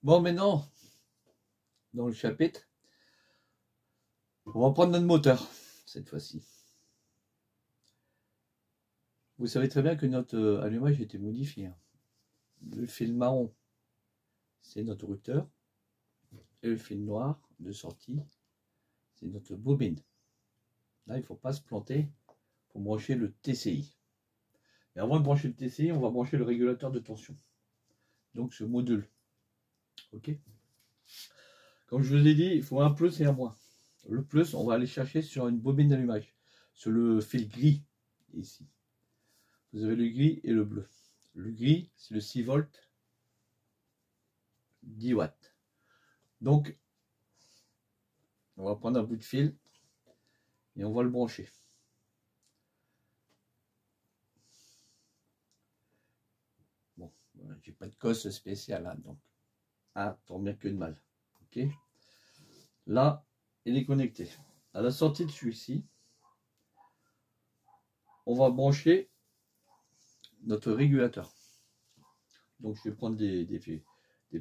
Bon, maintenant, dans le chapitre, on va prendre notre moteur, cette fois-ci. Vous savez très bien que notre allumage a été modifié. Le fil marron, c'est notre rupteur. Et le fil noir de sortie, c'est notre bobine. Là, il ne faut pas se planter pour brancher le TCI. Et avant de brancher le TCI, on va brancher le régulateur de tension. Donc ce module. Ok. Comme je vous ai dit, il faut un plus et un moins. Le plus, on va aller chercher sur une bobine d'allumage, sur le fil gris, ici. Vous avez le gris et le bleu. Le gris, c'est le 6 volts, 10 watts. Donc, on va prendre un bout de fil et on va le brancher. Bon, j'ai pas de cosse spéciale, hein, donc, tant bien que de mal. Ok. Là, il est connecté. À la sortie de celui-ci, on va brancher notre régulateur. Donc, je vais prendre des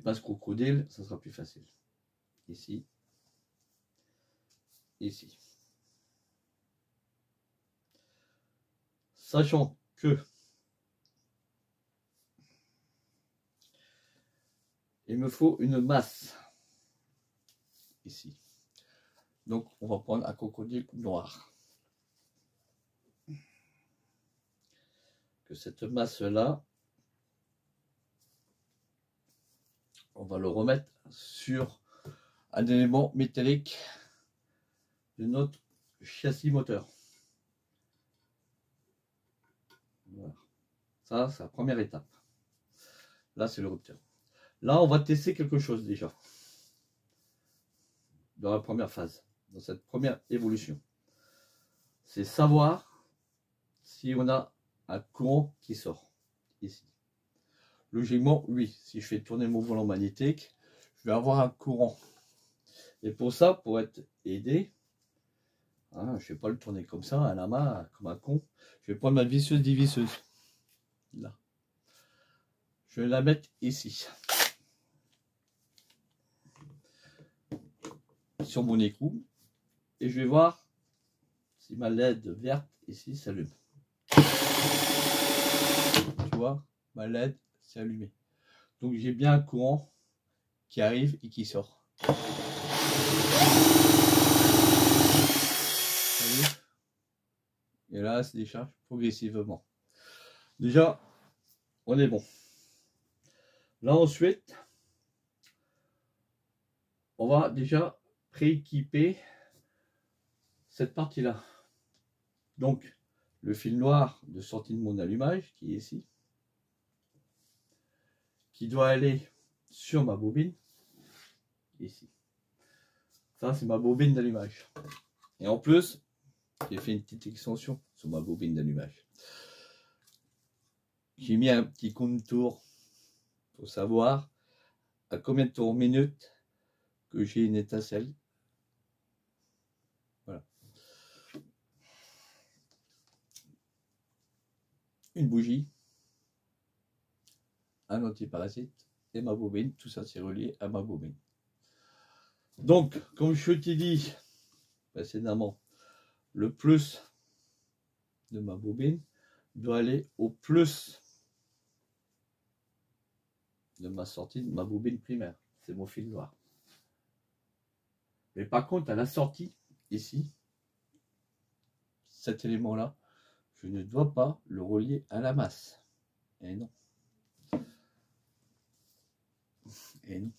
pinces crocodiles, ça sera plus facile. Ici. Ici. Sachant que il me faut une masse ici. Donc, on va prendre un crocodile noir. Que cette masse-là, on va le remettre sur un élément métallique de notre châssis moteur. Voilà. Ça, c'est la première étape. Là, c'est le rupteur. Là, on va tester quelque chose déjà. Dans la première phase, dans cette première évolution. C'est savoir si on a un courant qui sort ici. Logiquement, oui. Si je fais tourner mon volant magnétique, je vais avoir un courant. Et pour ça, pour être aidé, hein, je ne vais pas le tourner comme ça, à la main, comme un con. Je vais prendre ma visseuse dévisseuse. Là. Je vais la mettre ici. Sur mon écrou. Et je vais voir si ma LED verte ici s'allume. Tu vois, ma LED s'est allumée. Donc j'ai bien un courant qui arrive et qui sort. Et là, ça décharge progressivement. Déjà, on est bon. Là ensuite, on va déjà prééquiper cette partie-là. Donc, le fil noir de sortie de mon allumage, qui est ici, qui doit aller sur ma bobine, ici. Ça, c'est ma bobine d'allumage. Et en plus, j'ai fait une petite extension sur ma bobine d'allumage. J'ai mis un petit contour pour savoir à combien de tours minute que j'ai une étincelle. Voilà. Une bougie, un antiparasite et ma bobine. Tout ça, c'est relié à ma bobine. Donc, comme je t'ai dit précédemment, le plus de ma bobine doit aller au plus de ma sortie de ma bobine primaire. C'est mon fil noir. Mais par contre, à la sortie, ici, cet élément-là, je ne dois pas le relier à la masse. Et non. Et non.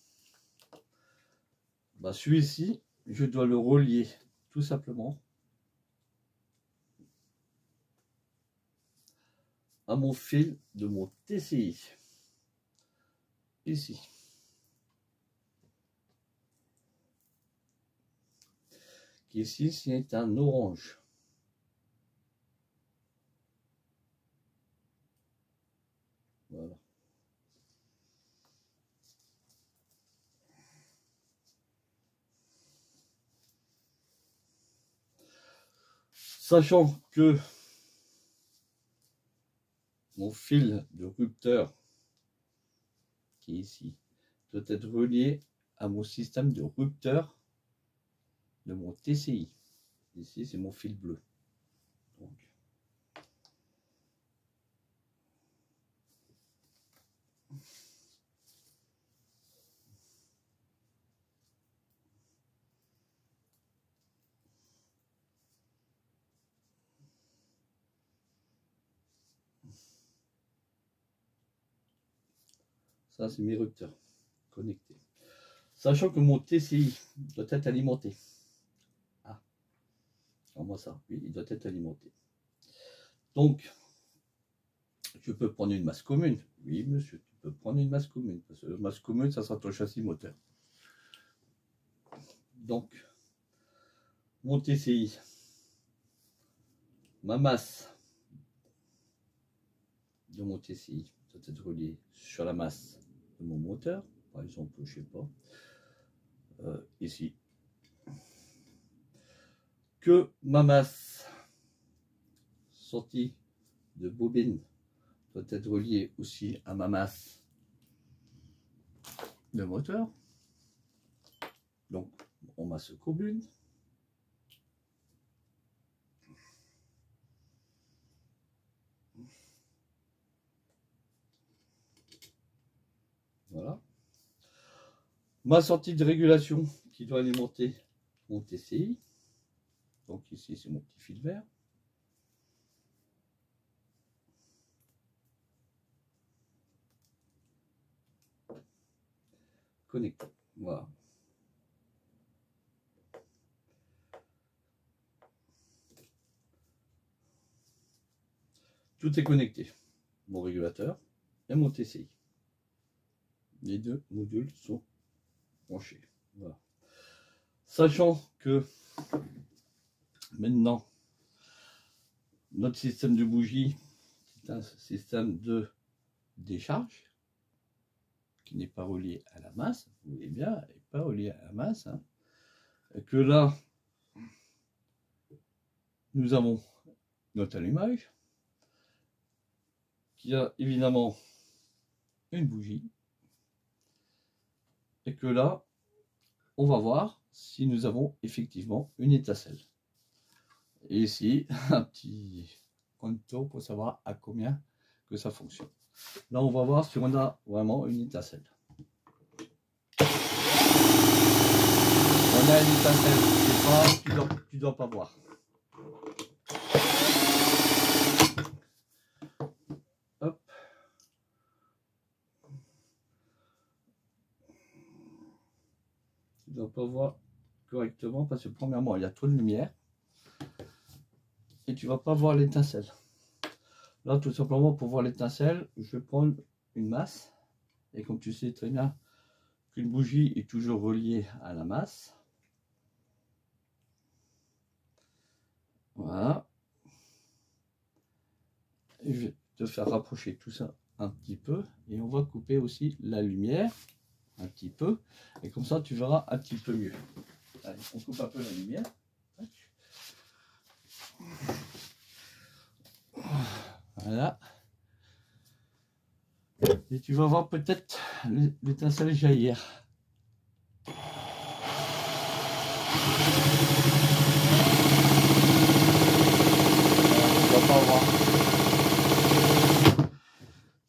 Bah, celui-ci, je dois le relier tout simplement à mon fil de mon TCI. Ici. Qui ici, c'est un orange. Voilà. Sachant que mon fil de rupteur qui est ici doit être relié à mon système de rupteur de mon TCI. Ici, c'est mon fil bleu. Donc, ça, c'est mes rupteurs connectés. Sachant que mon TCI doit être alimenté. Ah, comment ça? Oui, il doit être alimenté. Donc, je peux prendre une masse commune. Oui, monsieur, tu peux prendre une masse commune. Parce que la masse commune, ça sera ton châssis moteur. Donc, mon TCI, ma masse de mon TCI doit être reliée sur la masse de mon moteur. Par exemple, je sais pas, ici. Que ma masse sortie de bobine doit être reliée aussi à ma masse de moteur. Donc, en masse commune. Voilà. Ma sortie de régulation qui doit alimenter mon TCI. Donc ici, c'est mon petit fil vert. Connecté. Voilà. Tout est connecté. Mon régulateur et mon TCI. Les deux modules sont branchés. Voilà. Sachant que maintenant, notre système de bougie, c'est un système de décharge qui n'est pas relié à la masse. Vous voyez bien, il n'est pas relié à la masse. Hein. Et que là, nous avons notre allumage qui a évidemment une bougie. Et que là, on va voir si nous avons effectivement une étincelle. Et ici, un petit compteur pour savoir à combien que ça fonctionne. Là, on va voir si on a vraiment une étincelle. On a une étincelle, c'est pas, tu dois pas voir. Hop. Tu dois pas voir correctement parce que premièrement, il y a trop de lumière. Et tu vas pas voir l'étincelle. Là, tout simplement, pour voir l'étincelle, je vais prendre une masse. Et comme tu sais très bien qu'une bougie est toujours reliée à la masse. Voilà. Et je vais te faire rapprocher tout ça un petit peu. Et on va couper aussi la lumière un petit peu. Et comme ça, tu verras un petit peu mieux. Allez, on coupe un peu la lumière. Voilà. Et tu vas voir peut-être l'étincelle jaillir. Tu dois pas voir.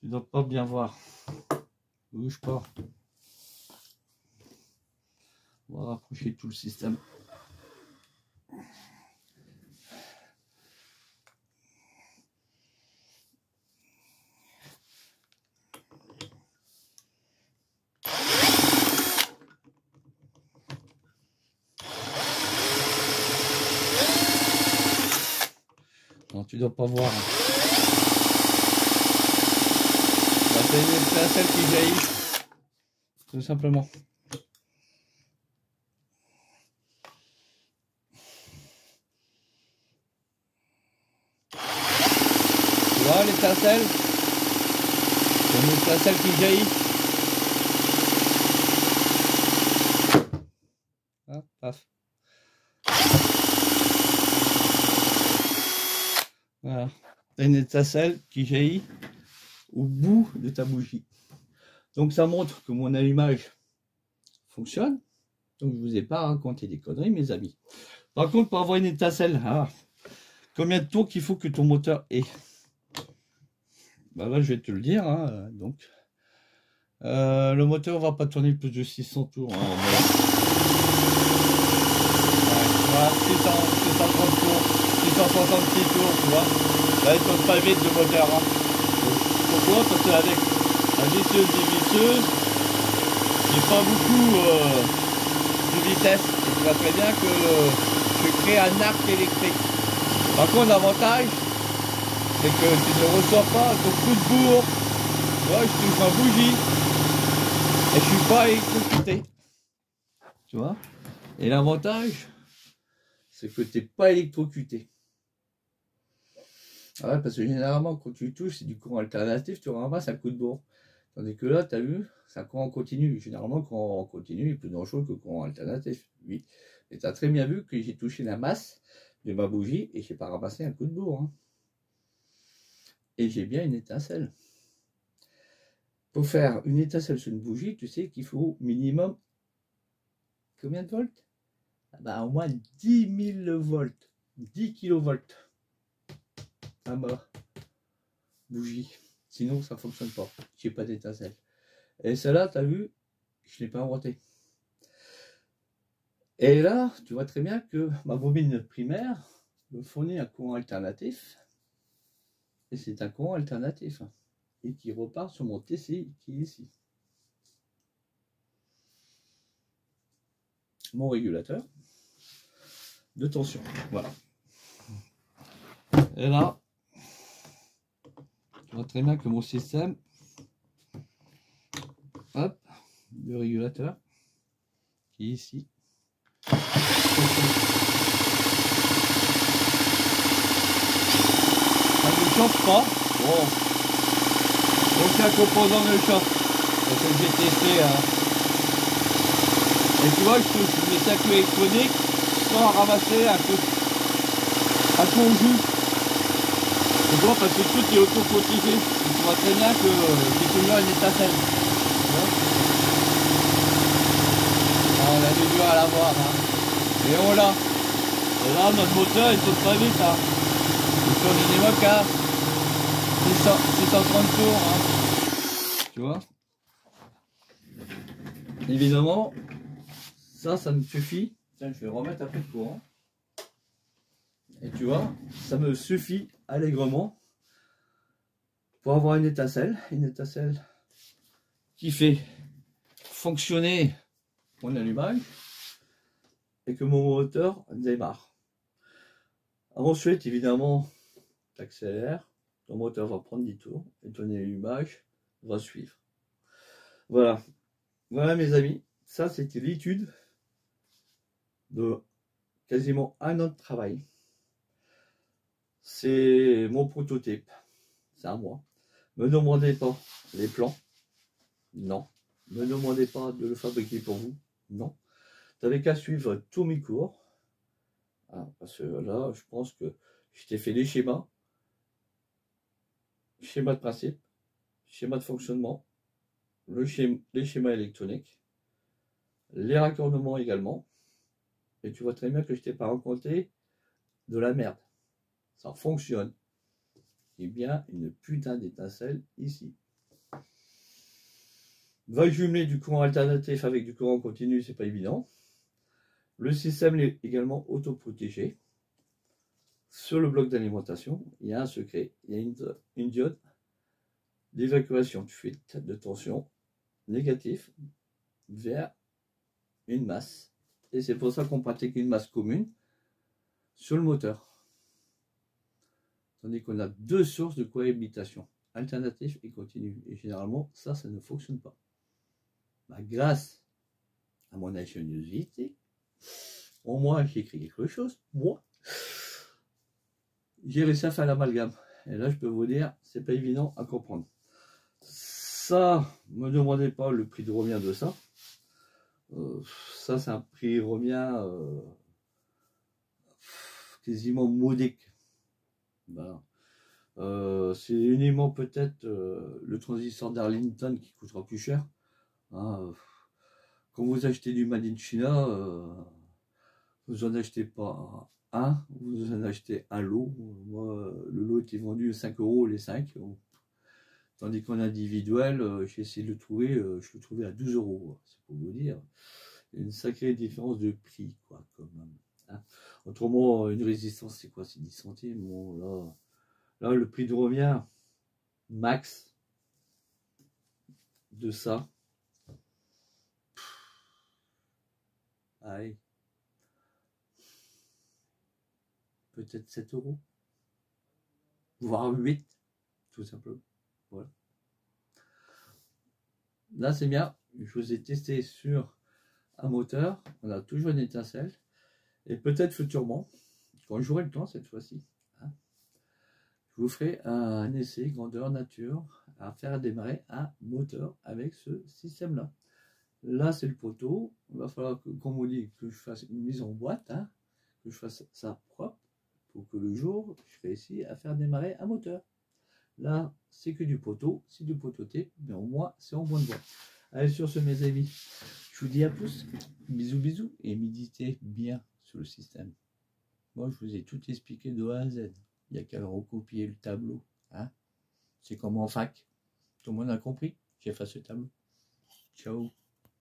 Tu dois pas bien voir. Bouge pas. On va rapprocher tout le système. Non, tu dois pas voir. C'est une étincelle qui jaillit. Tout simplement. Tu vois l'étincelle? C'est une étincelle qui jaillit. Ah, paf. Voilà. Une étincelle qui jaillit au bout de ta bougie. Donc ça montre que mon allumage fonctionne. Donc je vous ai pas raconté des conneries, mes amis. Par contre, pour avoir une étincelle, combien de tours qu'il faut que ton moteur ait? Bah là, je vais te le dire. Donc, le moteur va pas tourner plus de 600 tours. Voilà, 630 tours, 666 tours, tu vois. Là, il tourne pas vite le moteur. Pourquoi? Parce qu'avec la visseuse dévisseuse, j'ai pas beaucoup de vitesse. Et tu vois très bien que je crée un arc électrique. Par contre, l'avantage, c'est que tu ne reçois pas ton coup de bourre. Moi, je touche ma bougie et je suis pas électrocuté. Tu vois? Et l'avantage, c'est que tu n'es pas électrocuté. Ouais, parce que généralement, quand tu touches, c'est du courant alternatif, tu ramasses un coup de bourre. Tandis que là, tu as vu, c'est un courant continu. Généralement, le courant continu est plus dangereux que le courant alternatif. Oui. Mais tu as très bien vu que j'ai touché la masse de ma bougie et je n'ai pas ramassé un coup de bourre. Et j'ai bien une étincelle. Pour faire une étincelle sur une bougie, tu sais qu'il faut minimum combien de volts? Au moins 10 000 volts, 10 kilovolts à ma bougie. Sinon, ça ne fonctionne pas. Je n'ai pas d'étincelle. Et celle-là, tu as vu, je ne l'ai pas inventé. Et là, tu vois très bien que ma bobine primaire me fournit un courant alternatif. Et c'est un courant alternatif. Et qui repart sur mon TCI qui est ici. Mon régulateur de tension. Voilà. Et là, tu vois très bien que mon système, hop, le régulateur qui est ici. Ça ne chauffe pas. Bon, aucun composant ne chauffe. C'est ce que j'ai testé. Et tu vois, je touche mes circuits électroniques sans ramasser un conjou. Pourquoi? Parce que tout est autoprotigé. Tu vois très bien que j'ai toujours une étincelle. On a du dur à l'avoir. Et on l'a. Et là, notre moteur, il saute pas vite. Il tourne une émoca. 630 tours. Tu vois? Évidemment, ça me suffit. Tiens, je vais remettre un peu de courant. Et tu vois, ça me suffit allègrement pour avoir une étincelle qui fait fonctionner mon allumage et que mon moteur démarre. Ensuite, évidemment, tu accélères, ton moteur va prendre 10 tours et ton allumage va suivre. Voilà. Voilà mes amis, ça c'était l'étude de quasiment un an de travail. C'est mon prototype, c'est à moi. Me demandez pas les plans, non. Me demandez pas de le fabriquer pour vous, non. Tu n'avais qu'à suivre tous mes cours, parce que là, je pense que je t'ai fait les schémas de principe, schéma de fonctionnement, les schémas électroniques, les raccordements également, et tu vois très bien que je t'ai pas raconté de la merde. Ça fonctionne. Il y a bien une putain d'étincelle ici. Va jumeler du courant alternatif avec du courant continu, c'est pas évident. Le système est également autoprotégé. Sur le bloc d'alimentation, il y a un secret. Il y a une diode d'évacuation de fuite de tension négatif vers une masse. Et c'est pour ça qu'on pratique une masse commune sur le moteur. Tandis qu'on a deux sources de cohabitation, alternatif et continu. Et généralement, ça ne fonctionne pas. Grâce à mon ingéniosité, au moins j'ai écrit quelque chose, moi, j'ai réussi à faire l'amalgame. Et là, je peux vous dire, c'est pas évident à comprendre. Ça, ne me demandez pas le prix de revient de ça. Ça, c'est un prix revient quasiment modique. Voilà. C'est uniquement peut-être le transistor d'Arlington qui coûtera plus cher. Hein. Quand vous achetez du Made in China, vous en achetez pas un, vous en achetez un lot. Moi, le lot était vendu 5 € les 5. Tandis qu'en individuel, j'ai essayé de le trouver, je le trouvais à 12 €. C'est pour vous dire. Il y a une sacrée différence de prix, quoi, quand même. Hein. Autrement, une résistance, c'est quoi? C'est 10 centimes. Bon, là, le prix de revient max de ça. Allez. Peut-être 7 €. Voire 8, tout simplement. Voilà. Là, c'est bien. Je vous ai testé sur un moteur. On a toujours une étincelle. Et peut-être futurement, quand j'aurai le temps cette fois-ci, hein, je vous ferai un essai grandeur nature à faire démarrer un moteur avec ce système-là. Là, c'est le poteau. Il va falloir, comme on dit, que je fasse une mise en boîte, hein, que je fasse ça propre pour que le jour, je réussisse à faire démarrer un moteur. Là, c'est que du poteau, c'est du poteauté, mais au moins, c'est en bois de bois. Allez, sur ce, mes amis, je vous dis à plus. Bisous, bisous, et méditez bien sur le système. Moi, je vous ai tout expliqué de A à Z. Il n'y a qu'à recopier le tableau. Hein, c'est comme en fac. Tout le monde a compris. J'ai fait ce tableau. Ciao.